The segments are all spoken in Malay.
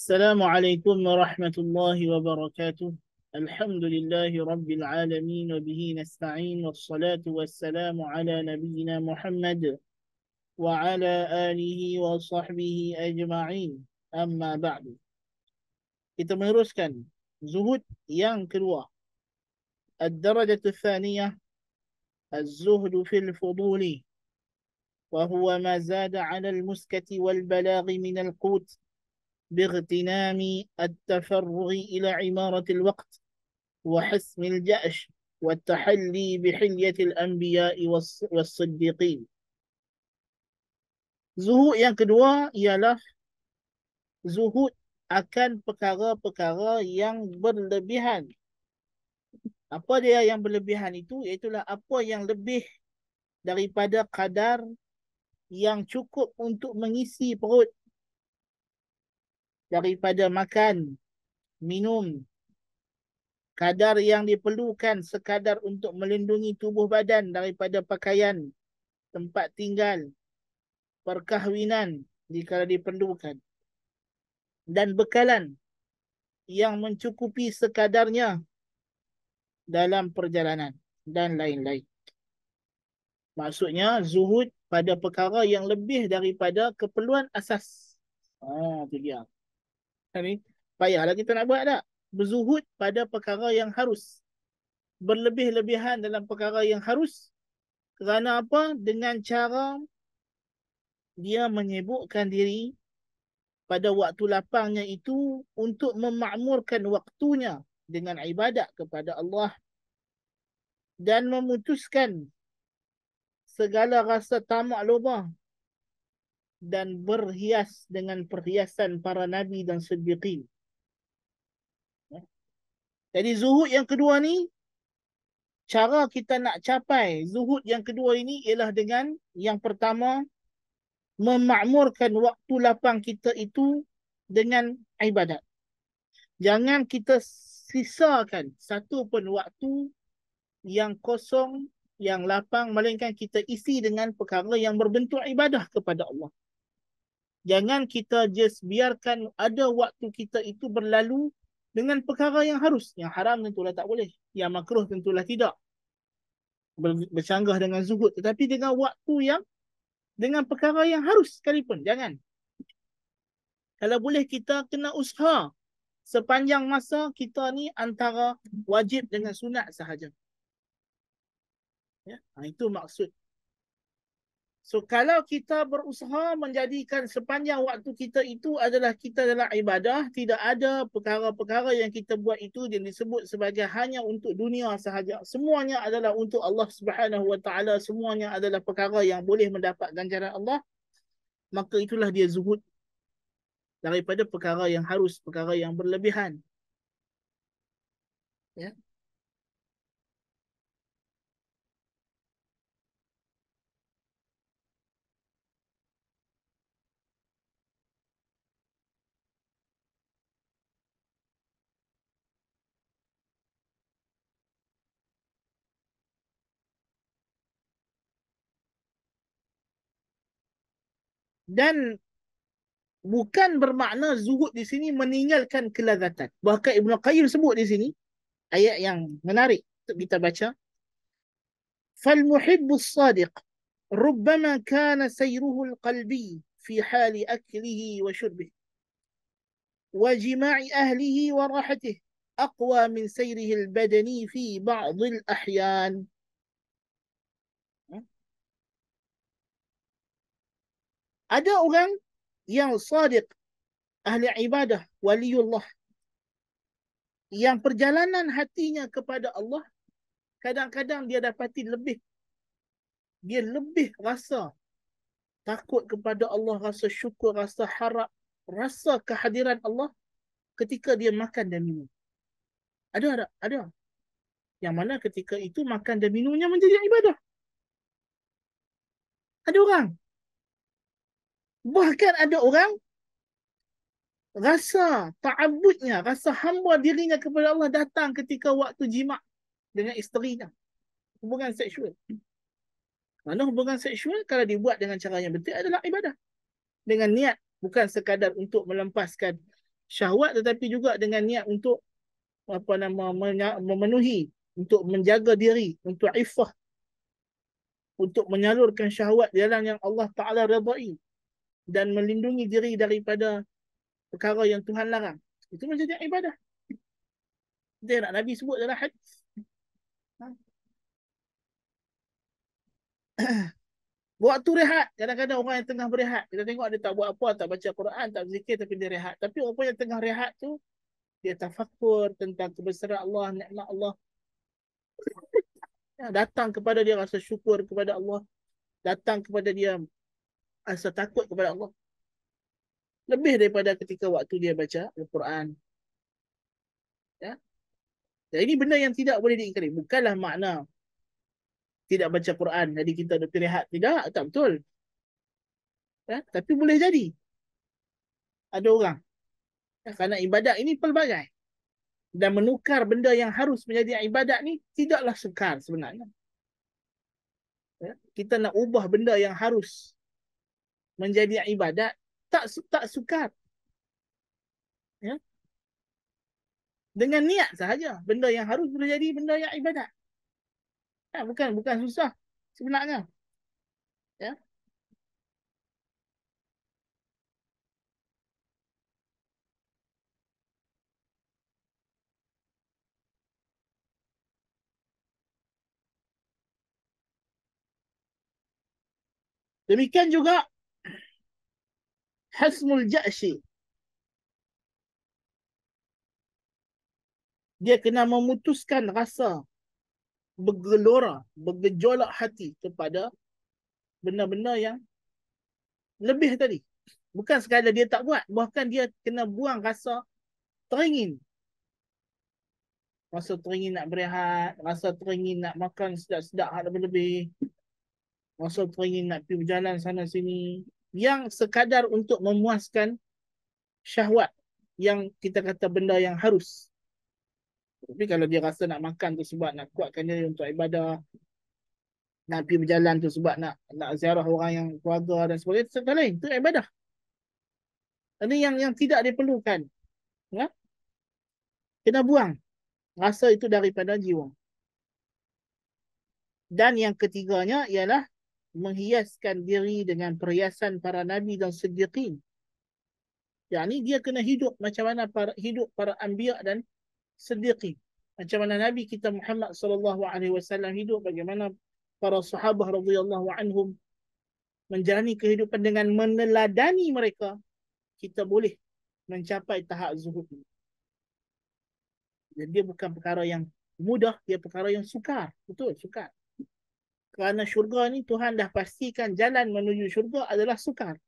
السلام عليكم ورحمة الله وبركاته. الحمد لله رب العالمين وبه نستعين والصلاة والسلام على نبينا محمد وعلى آله وصحبه أجمعين. أما بعد. Kita meneruskan zuhud yang kedua. الدرجة الثانية الزهد في الفضول وهو ما زاد على المسكة والبلاغ من القوت باغتنام التفرغ إلى عمارة الوقت وحسم الجأش والتحلي بحلية الأنبياء والصديقين. Zuhud yang kedua ialah zuhud akan perkara-perkara yang berlebihan. Apa dia yang berlebihan itu? Iaitulah apa yang lebih daripada kadar yang cukup untuk mengisi perut, daripada makan, minum, kadar yang diperlukan sekadar untuk melindungi tubuh badan daripada pakaian, tempat tinggal, perkahwinan jika diperlukan, dan bekalan yang mencukupi sekadarnya dalam perjalanan dan lain-lain. Maksudnya zuhud pada perkara yang lebih daripada keperluan asas. Itu dia. Ini payahlah kita nak buat tak? Berzuhud pada perkara yang harus. Berlebih-lebihan dalam perkara yang harus. Kerana apa? Dengan cara dia menyibukkan diri pada waktu lapangnya itu untuk memakmurkan waktunya dengan ibadat kepada Allah dan memutuskan segala rasa tamak loba dan berhias dengan perhiasan para nabi dan siddiqin. Jadi zuhud yang kedua ni, cara kita nak capai zuhud yang kedua ini ialah dengan yang pertama, memakmurkan waktu lapang kita itu dengan ibadat. Jangan kita sisakan satu pun waktu yang kosong, yang lapang, melainkan kita isi dengan perkara yang berbentuk ibadah kepada Allah. Jangan kita just biarkan ada waktu kita itu berlalu dengan perkara yang harus. Yang haram tentulah tak boleh. Yang makruh tentulah tidak. Bercanggah dengan zuhud. Tetapi dengan waktu yang, dengan perkara yang harus sekalipun. Jangan. Kalau boleh kita kena usaha. Sepanjang masa kita ni antara wajib dengan sunat sahaja. Ya, itu maksud. So kalau kita berusaha menjadikan sepanjang waktu kita itu adalah kita dalam ibadah, tidak ada perkara-perkara yang kita buat itu yang disebut sebagai hanya untuk dunia sahaja. Semuanya adalah untuk Allah Subhanahu Wa Taala, semuanya adalah perkara yang boleh mendapat ganjaran Allah, maka itulah dia zuhud daripada perkara yang harus, perkara yang berlebihan. Ya. Dan bukan bermakna zuhud di sini meninggalkan kelazatan. Bahkan Ibnu Qayyim sebut di sini ayat yang menarik untuk kita baca. فالمحب الصادق ربما كان سيره القلبي في حال أكله وشربه وجماع أهله وراحته أقوى من سيره البدني في بعض الأحيان. Ada orang yang sadiq, ahli ibadah, waliullah, yang perjalanan hatinya kepada Allah kadang-kadang dia dapati lebih. Dia lebih rasa takut kepada Allah, rasa syukur, rasa harap, rasa kehadiran Allah ketika dia makan dan minum. Ada. Yang mana ketika itu makan dan minumnya menjadi ibadah. Ada orang. Bahkan ada orang rasa ta'abudnya, rasa hamba dirinya kepada Allah datang ketika waktu jima' dengan isterinya. Hubungan seksual. Mana hubungan seksual kalau dibuat dengan cara yang betul adalah ibadah. Dengan niat, bukan sekadar untuk melepaskan syahwat tetapi juga dengan niat untuk apa nama memenuhi, untuk menjaga diri, untuk iffah, untuk menyalurkan syahwat di jalan yang Allah Ta'ala redai dan melindungi diri daripada perkara yang Tuhan larang. Itu menjadi ibadah. Dia nak Nabi sebut dalam hadis. Ha? Waktu rehat, kadang-kadang orang yang tengah berehat, kita tengok dia tak buat apa, tak baca Quran, tak berzikir, tapi dia rehat. Tapi orang yang tengah rehat tu, dia tafakur tentang kebesaran Allah, nikmat Allah. Ya, datang kepada dia rasa syukur kepada Allah, datang kepada dia rasa takut kepada Allah. Lebih daripada ketika waktu dia baca Al-Quran. Ya. Dan ini benda yang tidak boleh diingkari. Bukanlah makna tidak baca Quran, jadi kita ada rehat. Tidak, tak betul. Ya. Tapi boleh jadi. Ada orang. Ya, kerana ibadat ini pelbagai. Dan menukar benda yang harus menjadi ibadat ni tidaklah sukar sebenarnya. Ya. Kita nak ubah benda yang harus menjadi ibadat, tak sukar. Ya. Dengan niat sahaja. Benda yang harus boleh jadi benda yang ibadat. Ya, bukan susah sebenarnya. Ya. Demikian juga Hasmul Ja'shi. Dia kena memutuskan rasa bergelora, bergejolak hati kepada benda-benda yang lebih tadi. Bukan sekadar dia tak buat, bahkan dia kena buang rasa teringin. Rasa teringin nak berehat, rasa teringin nak makan sedap-sedap hal lebih-lebih, rasa teringin nak pergi berjalan sana sini. Yang sekadar untuk memuaskan syahwat yang kita kata benda yang harus. Tapi kalau dia rasa nak makan tu sebab nak kuatkan diri untuk ibadah, nak pergi berjalan tu sebab nak ziarah orang yang keluarga dan sebagainya, itu lain, itu ibadah. Ini yang tidak diperlukan. Ya? Kena buang rasa itu daripada jiwa. Dan yang ketiganya ialah menghiaskan diri dengan perhiasan para nabi dan siddiqin. Yang ni dia kena hidup macam mana hidup para anbiya dan siddiqin. Macam mana Nabi kita Muhammad sallallahu alaihi wasallam hidup, bagaimana para sahabat radhiyallahu anhum menjalani kehidupan dengan meneladani mereka, kita boleh mencapai tahap zuhud ini. Jadi dia bukan perkara yang mudah, dia perkara yang sukar. Betul, sukar. Kerana syurga ni Tuhan dah pastikan jalan menuju syurga adalah sukar.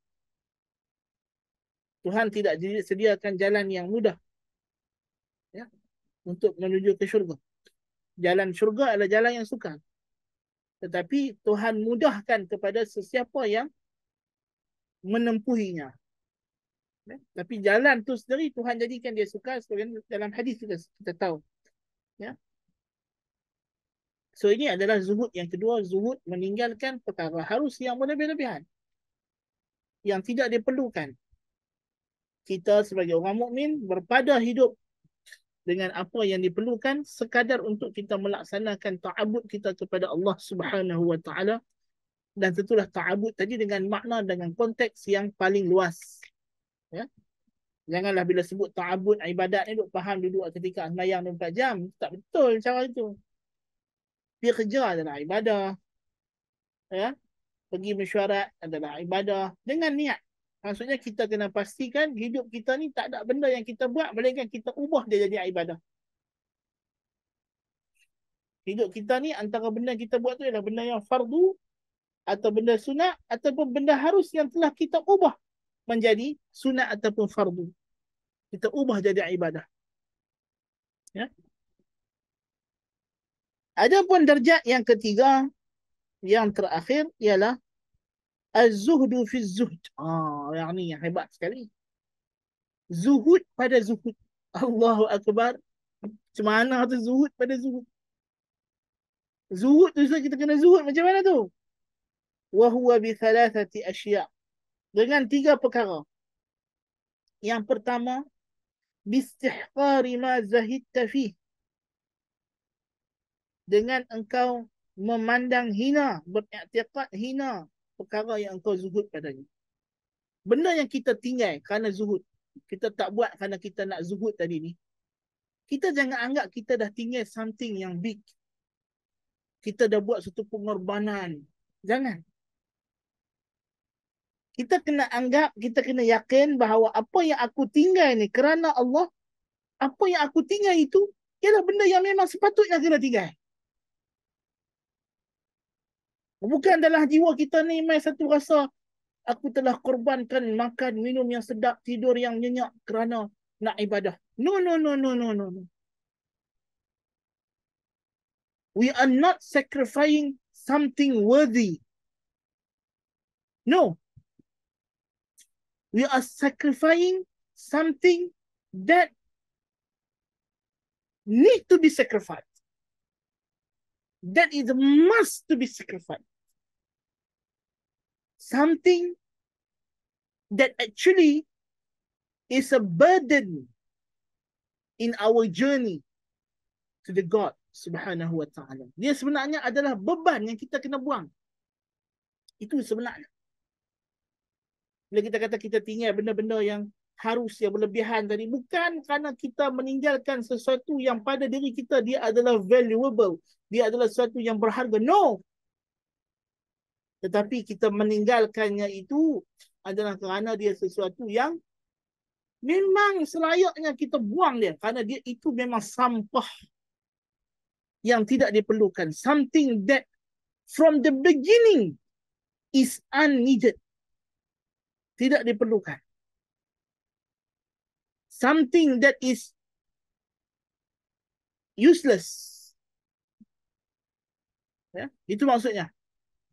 Tuhan tidak sediakan jalan yang mudah, ya, untuk menuju ke syurga. Jalan syurga adalah jalan yang sukar. Tetapi Tuhan mudahkan kepada sesiapa yang menempuhinya. Ya? Tapi jalan tu sendiri Tuhan jadikan dia sukar, seperti dalam hadis kita tahu. Ya? So ini adalah zuhud yang kedua, zuhud meninggalkan perkara harus yang berlebih-lebihan, yang tidak diperlukan. Kita sebagai orang mukmin berpada hidup dengan apa yang diperlukan sekadar untuk kita melaksanakan ta'abud kita kepada Allah Subhanahu wa taala, dan tentulah ta'abud tadi dengan makna, dengan konteks yang paling luas. Ya. Janganlah bila sebut ta'abud ibadat ni duk faham duduk ketika sembahyang 24 jam, tak betul cara itu. Dia kerja adalah ibadah, ya. Pergi mesyuarat adalah ibadah dengan niat. Maksudnya kita kena pastikan hidup kita ni tak ada benda yang kita buat melainkan kita ubah dia jadi ibadah. Hidup kita ni antara benda yang kita buat tu adalah benda yang fardu atau benda sunat ataupun benda harus yang telah kita ubah menjadi sunat ataupun fardu. Kita ubah jadi ibadah. Ya. Adapun darjat yang ketiga, yang terakhir ialah az-zuhdu fi zuhd. Yang ni yang hebat sekali. Zuhud pada zuhud. Allahu Akbar. Macam mana tu zuhud pada zuhud? Zuhud tu kita kena zuhud macam mana tu? Wa huwa bi thalathati asya'. Dengan tiga perkara. Yang pertama, bistihqari ma zahidta fih, dengan engkau memandang hina, beriktikad hina perkara yang engkau zuhud padanya. Benda yang kita tinggal kerana zuhud, kita tak buat kerana kita nak zuhud tadi ni, kita jangan anggap kita dah tinggal something yang big. Kita dah buat satu pengorbanan. Jangan. Kita kena anggap, kita kena yakin bahawa apa yang aku tinggal ni kerana Allah, apa yang aku tinggal itu ialah benda yang memang sepatutnya kena tinggal. Bukan dalam jiwa kita ni mai satu rasa aku telah korbankan makan, minum yang sedap, tidur yang nyenyak kerana nak ibadah. No, no, no, no, no, no. We are not sacrificing something worthy. No. We are sacrificing something that need to be sacrificed. That is a must to be sacrificed. Something that actually is a burden in our journey to the God Subhanahu wa ta'ala. Dia sebenarnya adalah beban yang kita kena buang. Itu sebenarnya. Bila kita kata kita tinggal benda-benda yang harus, yang berlebihan tadi, bukan kerana kita meninggalkan sesuatu yang pada diri kita dia adalah valuable, dia adalah sesuatu yang berharga. No. Tetapi kita meninggalkannya itu adalah kerana dia sesuatu yang memang selayaknya kita buang dia, kerana dia itu memang sampah yang tidak diperlukan. Something that from the beginning is unneeded. Tidak diperlukan. Something that is useless. Ya, itu maksudnya.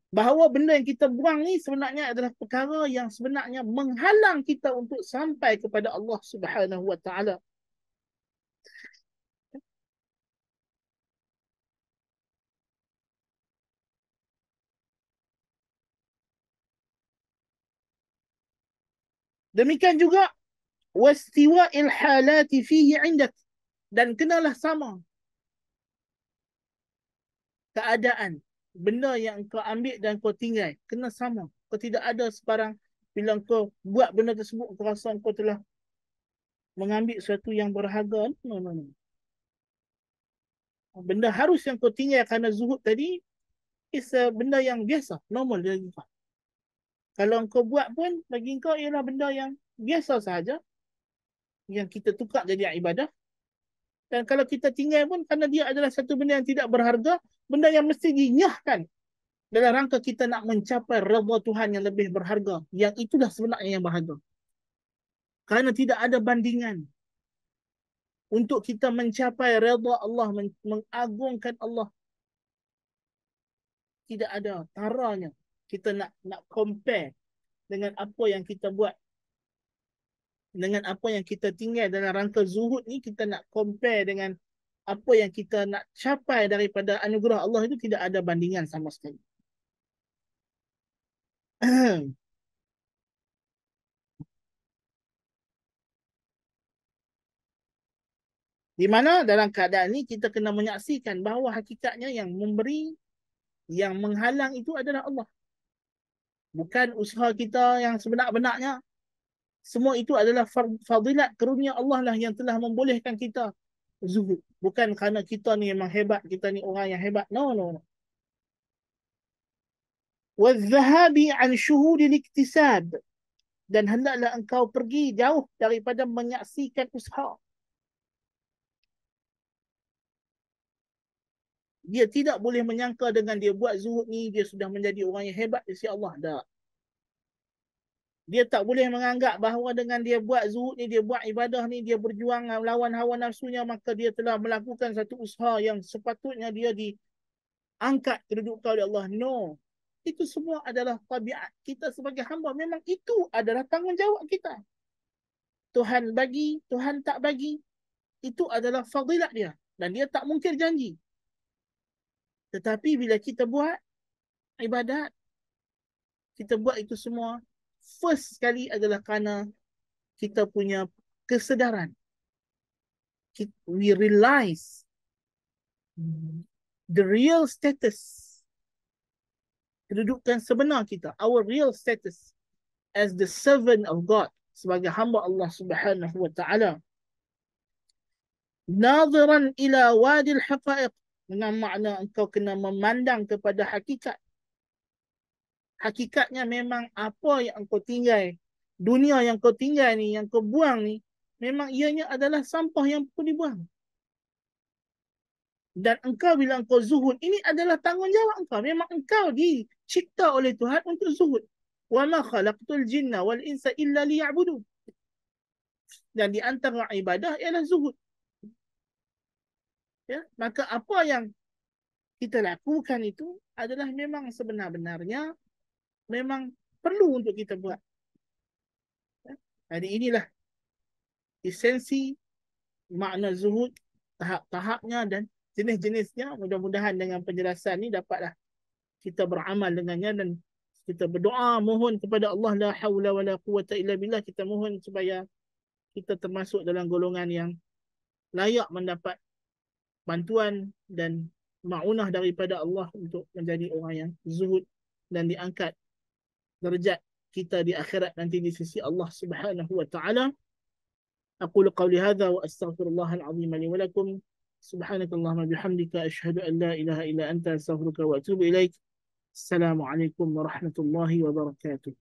Bahawa benda yang kita buang ni sebenarnya adalah perkara yang sebenarnya menghalang kita untuk sampai kepada Allah Subhanahu wa ta'ala. Demikian juga wastiwa'il halati fihi 'indak, dan kenalah sama keadaan benda yang kau ambil dan kau tinggal, kena sama. Kau tidak ada sebarang bila kau buat benda tersebut kau rasa kau telah mengambil sesuatu yang berharga. No, no, no. Benda harus yang kau tinggal kerana zuhud tadi is benda yang biasa, normal bagi kau. Kalau kau buat pun bagi kau ialah benda yang biasa sahaja, yang kita tukar jadi ibadah. Dan kalau kita tinggal pun kerana dia adalah satu benda yang tidak berharga, benda yang mesti dinyahkan dalam rangka kita nak mencapai redha Tuhan yang lebih berharga. Yang itulah sebenarnya yang berharga. Kerana tidak ada bandingan untuk kita mencapai redha Allah, mengagungkan Allah. Tidak ada taranya kita nak compare dengan apa yang kita buat, dengan apa yang kita tinggal dalam rangka zuhud ni. Kita nak compare dengan apa yang kita nak capai daripada anugerah Allah, itu tidak ada bandingan sama sekali. Di mana dalam keadaan ni kita kena menyaksikan bahawa hakikatnya yang memberi, yang menghalang itu adalah Allah. Bukan usaha kita yang sebenar-benarnya. Semua itu adalah fadilat karunia Allah lah yang telah membolehkan kita zuhud. Bukan kerana kita ni memang hebat, kita ni orang yang hebat. No, no, no. Wadzahabi an syuhudil iktisab, dan hendaklah engkau pergi jauh daripada menyaksikan usaha. Dia tidak boleh menyangka dengan dia buat zuhud ni dia sudah menjadi orang yang hebat di sisi Allah. Tak. Dia tak boleh menganggap bahawa dengan dia buat zuhud ni, dia buat ibadah ni, dia berjuang melawan hawa nafsunya, maka dia telah melakukan satu usaha yang sepatutnya dia diangkat kedudukan oleh Allah. No. Itu semua adalah tabiat kita sebagai hamba. Memang itu adalah tanggungjawab kita. Tuhan bagi, Tuhan tak bagi, itu adalah fadilat dia. Dan dia tak mungkir janji. Tetapi bila kita buat ibadat, kita buat itu semua, first sekali adalah kerana kita punya kesedaran we realize the real status, kedudukan sebenar kita, our real status as the servant of God, sebagai hamba Allah Subhanahu wa taala. Nadhiran ila wadil haqaiq, dengan makna engkau kena memandang kepada hakikat. Hakikatnya memang apa yang engkau tinggal, dunia yang kau tinggal ni, yang kau buang ni, memang ianya adalah sampah yang perlu dibuang. Dan engkau bila engkau zuhud, ini adalah tanggungjawab engkau. Memang engkau dicipta oleh Tuhan untuk zuhud. Wa ma khalaqtul jinna wal insa illa liya'budun. Dan di antara ibadah ialah zuhud. Ya, maka apa yang kita lakukan itu adalah memang sebenar-benarnya memang perlu untuk kita buat. Ya. Jadi inilah esensi makna zuhud, tahap-tahapnya dan jenis-jenisnya. Mudah-mudahan dengan penjelasan ni dapatlah kita beramal dengannya dan kita berdoa mohon kepada Allah, la haula wala quwata illa billah. Kita mohon supaya kita termasuk dalam golongan yang layak mendapat bantuan dan ma'unah daripada Allah untuk menjadi orang yang zuhud dan diangkat derajat kita di akhirat nanti di sisi Allah Subhanahu wa taala. أقول قولي هذا وأستغفر الله العظيم لي ولكم. سبحانك اللهم وبحمدك أشهد أن لا إله إلا أنت أستغفرك وأتوب إليك. السلام عليكم ورحمة الله وبركاته.